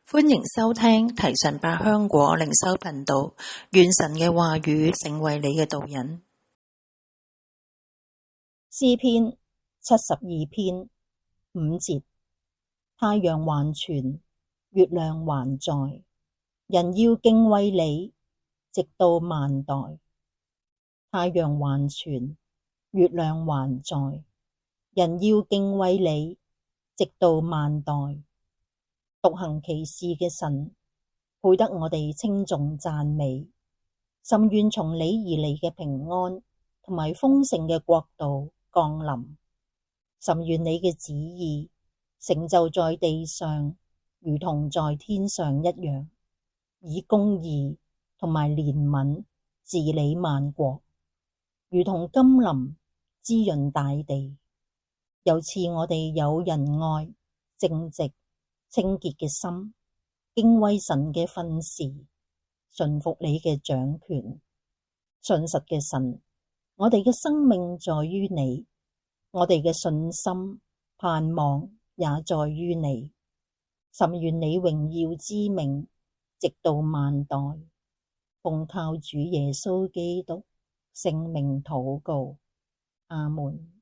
歡迎收聽提神百香果靈修頻道，願神嘅話語成為你嘅導引。詩篇72篇5節，太陽還存，月亮還在，人要敬畏你，直到萬代。太陽還存，月亮還在，人要敬畏你，直到萬代。獨行其事嘅神，配得我哋稱頌讚美。甚願從你而嚟嘅平安同埋豐盛嘅國度降臨。甚願你嘅旨意成就在地上，如同在天上一樣，以公義同埋憐憫治理萬國，如同甘霖滋潤大地。又賜我哋有仁愛、正直、清潔嘅心，敬畏神嘅訓示，順服你嘅掌權。信實嘅神，我哋嘅生命在於你，我哋嘅信心盼望也在於你。甚願你榮耀之名直到萬代。奉靠主耶穌基督聖名禱告，阿門。